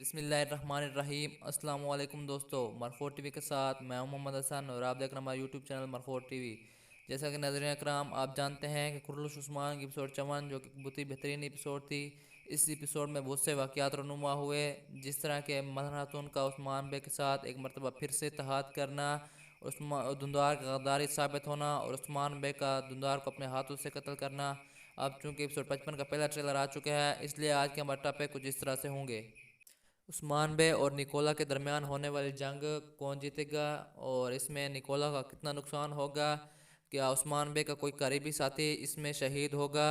بسم اللہ الرحمن الرحیم۔ السلام علیکم دوستو، مرفوع ٹی وی کے ساتھ میں ہوں محمد حسن اور آپ دیکھ رہے ہیں ہمارا یوٹیوب چینل مرفوع ٹی وی۔ جیسا کہ ناظرین اکرام آپ جانتے ہیں کہ کرلش عثمان کی ایپیسوڈ 54 جو کہ بہت ہی بہترین ایپیسوڈ تھی، اس ایپیسوڈ میں بہت سے واقعات رونما ہوئے، جس طرح کہ مدن خاتون کا عثمان بے کے ساتھ ایک مرتبہ پھر سے اتحاد کرنا، دھندار کا غداری ثابت ہونا اور عثمان بے کا دھندار کو اپنے ہاتھوں سے قتل کرنا۔ اب چونکہ ایپیسوڈ 55 کا پہلا ٹریلر آ چکا ہے، اس لیے آج کے ہمارے ٹاپک کچھ اس طرح سے ہوں گے: عثمان بے اور نکولا کے درمیان ہونے والی جنگ کون جیتے گا اور اس میں نکولا کا کتنا نقصان ہوگا، کیا عثمان بے کا کوئی قریبی ساتھی اس میں شہید ہوگا،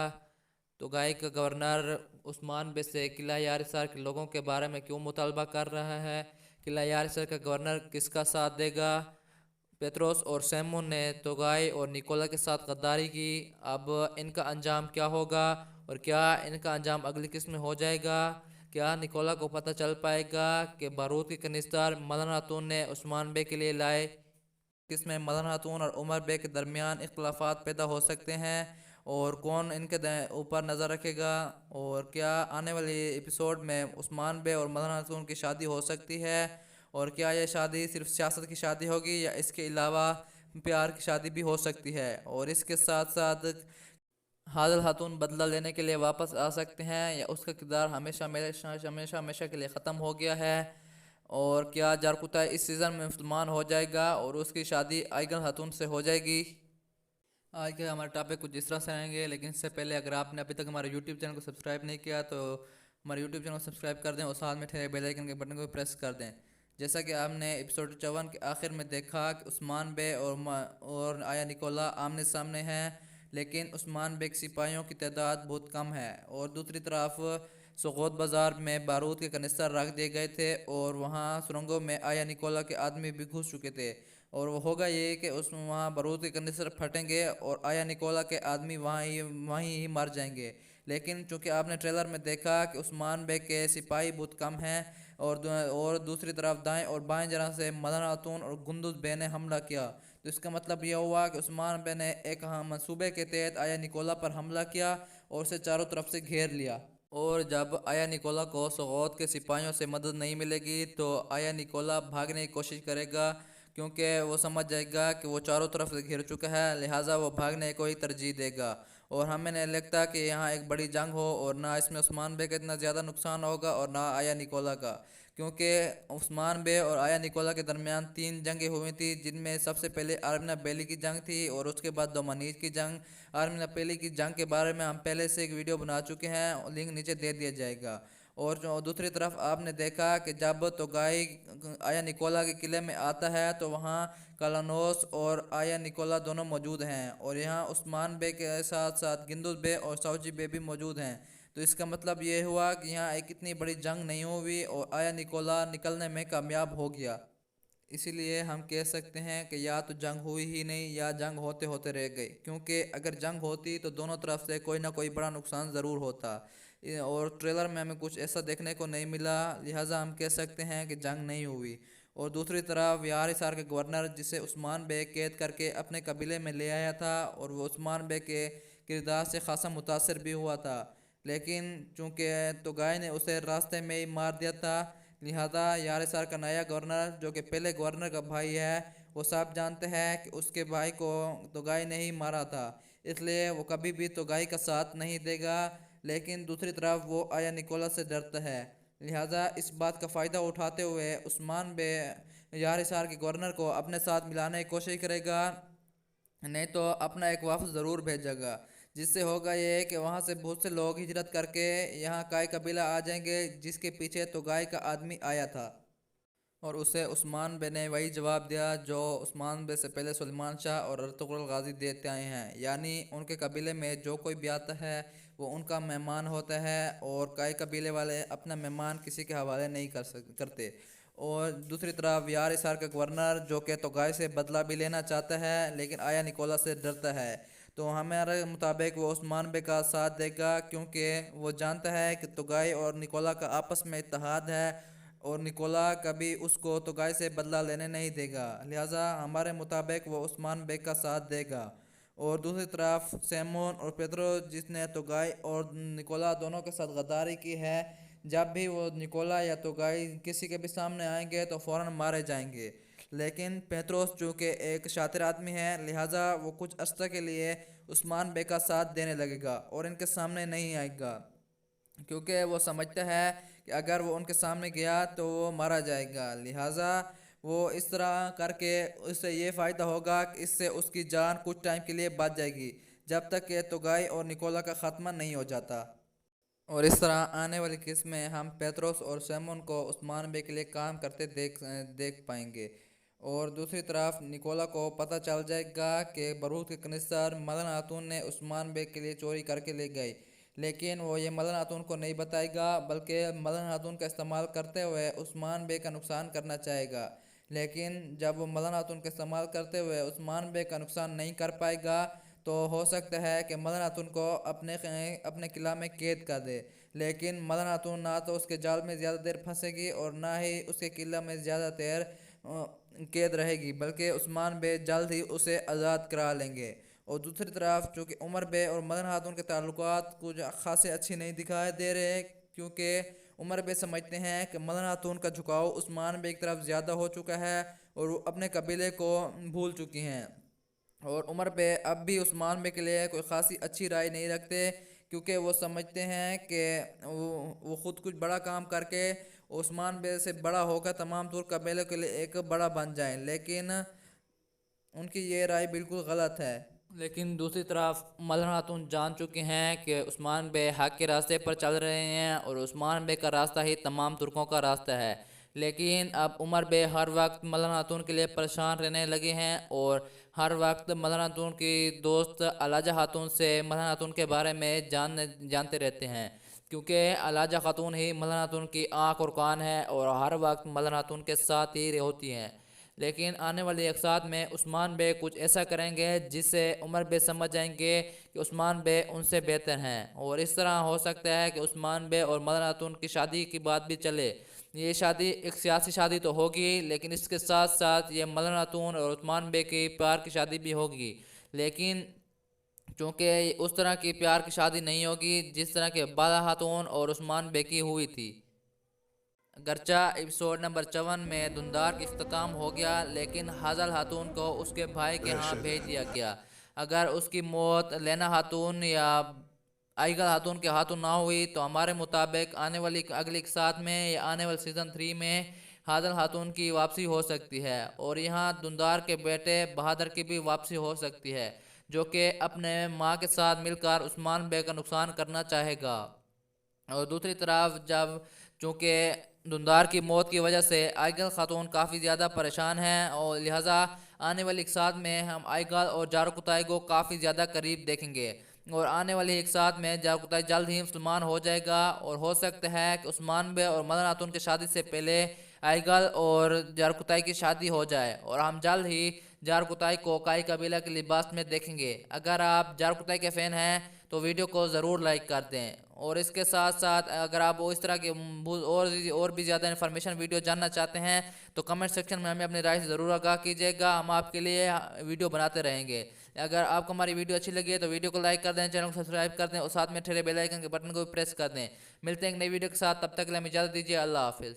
توگائی کا گورنر عثمان بے سے قلعہ یارسار کے لوگوں کے بارے میں کیوں مطالبہ کر رہا ہے، قلعہ یارسار کا گورنر کس کا ساتھ دے گا، پیتروس اور سیمون نے توگائی اور نکولا کے ساتھ غداری کی، اب ان کا انجام کیا ہوگا اور کیا ان کا انجام اگلی قسط میں ہو جائے گا، کیا نکولا کو پتہ چل پائے گا کہ بارود کی کنستار مدن خاتون نے عثمان بے کے لیے لائے، کس میں مدن خاتون اور عمر بے کے درمیان اختلافات پیدا ہو سکتے ہیں اور کون ان کے اوپر نظر رکھے گا، اور کیا آنے والی ایپیسوڈ میں عثمان بے اور مدن خاتون کی شادی ہو سکتی ہے، اور کیا یہ شادی صرف سیاست کی شادی ہوگی یا اس کے علاوہ پیار کی شادی بھی ہو سکتی ہے، اور اس کے ساتھ ساتھ حاضل خاتون بدلہ لینے کے لیے واپس آ سکتے ہیں یا اس کا کردار ہمیشہ کے لیے ختم ہو گیا ہے، اور کیا جارکوتا اس سیزن میں مسلمان ہو جائے گا اور اس کی شادی آئیگل خاتون سے ہو جائے گی۔ آج کے ہمارے ٹاپک کچھ اس طرح سے آئیں گے، لیکن اس سے پہلے اگر آپ نے ابھی تک ہمارے یوٹیوب چینل کو سبسکرائب نہیں کیا تو ہمارے یوٹیوب چینل کو سبسکرائب کر دیں اور ساتھ میں ٹھہرے بیل آئیکن کے بٹن کو پریس کر دیں۔ جیسا کہ آپ نے ایپیسوڈ 54 کے آخر میں دیکھا کہ عثمان بے اور آیا نکولا آمنے سامنے ہیں، لیکن عثمان بے کے سپاہیوں کی تعداد بہت کم ہے، اور دوسری طرف سغوت بازار میں بارود کے کنستر رکھ دیے گئے تھے اور وہاں سرنگوں میں آیا نکولا کے آدمی بھی گھس چکے تھے، اور وہ ہوگا یہ کہ وہاں بارود کے کنستر پھٹیں گے اور آیا نکولا کے آدمی وہیں ہی مر جائیں گے، لیکن چونکہ آپ نے ٹریلر میں دیکھا کہ عثمان بے کے سپاہی بہت کم ہیں اور دوسری طرف دائیں اور بائیں جانب سے مدن خاتون اور گندوز بے نے حملہ کیا، تو اس کا مطلب یہ ہوا کہ عثمان بے نے ایک منصوبے کے تحت آیا نکولا پر حملہ کیا اور اسے چاروں طرف سے گھیر لیا، اور جب آیا نکولا کو سغوت کے سپاہیوں سے مدد نہیں ملے گی تو آیا نکولا بھاگنے کی کوشش کرے گا، کیونکہ وہ سمجھ جائے گا کہ وہ چاروں طرف سے گھر چکا ہے، لہٰذا وہ بھاگنے کو ہی ترجیح دے گا، اور ہمیں نہیں لگتا کہ یہاں ایک بڑی جنگ ہو اور نہ اس میں عثمان بے کا اتنا زیادہ نقصان ہوگا اور نہ آیا نکولا کا، کیونکہ عثمان بے اور آیا نکولا کے درمیان 3 جنگیں ہوئی تھیں، جن میں سب سے پہلے آرمینا بیلی کی جنگ تھی اور اس کے بعد دومانیج کی جنگ۔ آرمینا بیلی کی جنگ کے بارے میں ہم پہلے سے ایک ویڈیو بنا چکے ہیں، لنک نیچے دے دیا جائے گا، اور دوسری طرف آپ نے دیکھا کہ جب توگائی آیا نکولا کے قلعے میں آتا ہے تو وہاں کالانوس اور آیا نکولا دونوں موجود ہیں، اور یہاں عثمان بے کے ساتھ ساتھ گندوز بے اور ساوجی بے بھی موجود ہیں، تو اس کا مطلب یہ ہوا کہ یہاں ایک اتنی بڑی جنگ نہیں ہوئی اور آیا نکولا نکلنے میں کامیاب ہو گیا، اسی لیے ہم کہہ سکتے ہیں کہ یا تو جنگ ہوئی ہی نہیں یا جنگ ہوتے ہوتے رہ گئی، کیونکہ اگر جنگ ہوتی تو دونوں طرف سے کوئی نہ کوئی بڑا نقصان ضرور ہوتا، اور ٹریلر میں ہمیں کچھ ایسا دیکھنے کو نہیں ملا، لہٰذا ہم کہہ سکتے ہیں کہ جنگ نہیں ہوئی، اور دوسری طرف یار حصار کے گورنر جسے عثمان بے قید کر کے اپنے قبیلے میں لے آیا تھا اور وہ عثمان بے کے کردار سے خاصا متاثر بھی ہوا تھا، لیکن چونکہ توگائی نے اسے راستے میں ہی مار دیا تھا، لہذا یار حصار کا نیا گورنر جو کہ پہلے گورنر کا بھائی ہے، وہ سب جانتے ہیں کہ اس کے بھائی کو توگائی نے ہی مارا تھا، اس لیے وہ کبھی بھی توگائی کا ساتھ نہیں دے گا، لیکن دوسری طرف وہ آیا نکولا سے ڈرتا ہے، لہذا اس بات کا فائدہ اٹھاتے ہوئے عثمان بے یار حصار کے گورنر کو اپنے ساتھ ملانے کی کوشش کرے گا، نہیں تو اپنا ایک وفد ضرور بھیجے گا، جس سے ہوگا یہ کہ وہاں سے بہت سے لوگ ہجرت کر کے یہاں کائی قبیلہ آ جائیں گے جس کے پیچھے توگائی کا آدمی آیا تھا، اور اسے عثمان بے نے وہی جواب دیا جو عثمان بے سے پہلے سلیمان شاہ اور ارطغرل غازی دیتے آئے ہیں، یعنی ان کے قبیلے میں جو کوئی بھی آتا ہے وہ ان کا مہمان ہوتا ہے اور کئی قبیلے والے اپنا مہمان کسی کے حوالے نہیں کرتے، اور دوسری طرف یار حصار کا گورنر جو کہ توگائی سے بدلہ بھی لینا چاہتا ہے لیکن آیا نکولا سے ڈرتا ہے، تو ہمارے مطابق وہ عثمان بے کا ساتھ دے گا، کیونکہ وہ جانتا ہے کہ توگائی اور نکولا کا آپس میں اتحاد ہے اور نکولا کبھی اس کو توگائی سے بدلہ لینے نہیں دے گا، لہٰذا ہمارے مطابق وہ عثمان بے کا ساتھ دے گا، اور دوسری طرف سیمون اور پیدرو جس نے توگائی اور نکولا دونوں کے ساتھ غداری کی ہے، جب بھی وہ نکولا یا توگائی کسی کے بھی سامنے آئیں گے تو فوراً مارے جائیں گے۔ لیکن پیتروس چونکہ ایک شاطر آدمی ہے، لہٰذا وہ کچھ عرصہ کے لیے عثمان بے کا ساتھ دینے لگے گا اور ان کے سامنے نہیں آئے گا، کیونکہ وہ سمجھتا ہے کہ اگر وہ ان کے سامنے گیا تو وہ مارا جائے گا، لہٰذا وہ اس طرح کر کے اس سے یہ فائدہ ہوگا کہ اس سے اس کی جان کچھ ٹائم کے لیے بچ جائے گی، جب تک کہ توگائی اور نکولا کا خاتمہ نہیں ہو جاتا۔ اور اس طرح آنے والی قسط میں ہم پیتروس اور سیمون کو عثمان بے کے لیے کام کرتے دیکھ پائیں گے، اور دوسری طرف نکولا کو پتہ چل جائے گا کہ برہوت کے کنیسر مدن خاتون نے عثمان بے کے لیے چوری کر کے لے گئی، لیکن وہ یہ مدن خاتون کو نہیں بتائے گا، بلکہ مدن خاتون کا استعمال کرتے ہوئے عثمان بے کا نقصان کرنا چاہے گا۔ لیکن جب وہ مدن خاتون کا استعمال کرتے ہوئے عثمان بے کا نقصان نہیں کر پائے گا تو ہو سکتا ہے کہ مدن خاتون کو اپنے قلعہ میں قید کر دے، لیکن مدن خاتون نہ تو اس کے جال میں زیادہ دیر پھنسے گی اور نہ ہی اس کے قلعہ میں زیادہ دیر قید رہے گی، بلکہ عثمان بے جلد ہی اسے آزاد کرا لیں گے۔ اور دوسری طرف چونکہ عمر بے اور مدن خاتون کے تعلقات کچھ خاصے اچھے نہیں دکھائی دے رہے، کیونکہ عمر بے سمجھتے ہیں کہ مدن خاتون کا جھکاؤ عثمان بے کی طرف زیادہ ہو چکا ہے اور وہ اپنے قبیلے کو بھول چکی ہیں، اور عمر بے اب بھی عثمان بے کے لیے کوئی خاصی اچھی رائے نہیں رکھتے، کیونکہ وہ سمجھتے ہیں کہ وہ خود کچھ بڑا کام کر کے عثمان بے سے بڑا ہو کر تمام طور قبیلے کے لیے ایک بڑا بن جائیں، لیکن ان کی یہ رائے بالکل غلط ہے۔ لیکن دوسری طرف مدن خاتون جان چکے ہیں کہ عثمان بے حق کے راستے پر چل رہے ہیں اور عثمان بے کا راستہ ہی تمام ترکوں کا راستہ ہے، لیکن اب عمر بے ہر وقت مدن خاتون کے لیے پریشان رہنے لگے ہیں اور ہر وقت مدن خاتون کی دوست علاجہ خاتون سے مدن خاتون کے بارے میں جانتے رہتے ہیں، کیونکہ علاجہ خاتون ہی مدن خاتون کی آنکھ اور کان ہے اور ہر وقت مدن خاتون کے ساتھ ہی ہوتی ہیں۔ لیکن آنے والی اقساط میں عثمان بے کچھ ایسا کریں گے جس سے عمر بے سمجھ جائیں گے کہ عثمان بے ان سے بہتر ہیں، اور اس طرح ہو سکتا ہے کہ عثمان بے اور مدن خاتون کی شادی کی بات بھی چلے۔ یہ شادی ایک سیاسی شادی تو ہوگی، لیکن اس کے ساتھ ساتھ یہ مدن خاتون اور عثمان بے کی پیار کی شادی بھی ہوگی، لیکن چونکہ اس طرح کی پیار کی شادی نہیں ہوگی جس طرح کہ بالا خاتون اور عثمان بے کی ہوئی تھی۔ گرچہ ایپیسوڈ نمبر 54 میں دھندار کی اختتام ہو گیا، لیکن حاضل خاتون کو اس کے بھائی کے ہاں بھیج دیا گیا۔ اگر اس کی موت لینا خاتون یا آئیگل خاتون کے ہاتھوں نہ ہوئی تو ہمارے مطابق آنے والی اگلی اقساط میں یا آنے والی سیزن 3 میں حاضل خاتون کی واپسی ہو سکتی ہے، اور یہاں دھندار کے بیٹے بہادر کی بھی واپسی ہو سکتی ہے، جو کہ اپنے ماں کے ساتھ مل کر عثمان بے کا نقصان کرنا چاہے گا۔ اور دوسری طرف چونکہ دھندار کی موت کی وجہ سے آئیگل خاتون کافی زیادہ پریشان ہیں، اور لہٰذا آنے والی اقساط میں ہم آئیگل اور جارکتائی کو کافی زیادہ قریب دیکھیں گے، اور آنے والی اقساط میں جارکتائی جلد ہی مسلمان ہو جائے گا، اور ہو سکتا ہے کہ عثمان بے اور مدن خاتون کی شادی سے پہلے آئیگل اور جارکتائی کی شادی ہو جائے، اور ہم جلد ہی جارکتائی کو کائی قبیلہ کے لباس میں دیکھیں گے۔ اگر آپ جارکتائی کے فین ہیں تو ویڈیو کو ضرور لائک کر دیں، اور اس کے ساتھ ساتھ اگر آپ اس طرح کے اور بھی زیادہ انفارمیشن ویڈیو جاننا چاہتے ہیں تو کمنٹ سیکشن میں ہمیں اپنی رائے سے ضرور آگاہ کیجیے گا، ہم آپ کے لیے ویڈیو بناتے رہیں گے۔ اگر آپ کو ہماری ویڈیو اچھی لگی ہے تو ویڈیو کو لائک کر دیں، چینل کو سبسکرائب کر دیں، اور ساتھ میں ٹھہرے بیل آئیکن کے بٹن کو بھی پریس کر دیں۔ ملتے ہیں ایک نئی ویڈیو کے ساتھ، تب تک کے لیے ہمیں اجازت دیجیے، اللہ حافظ۔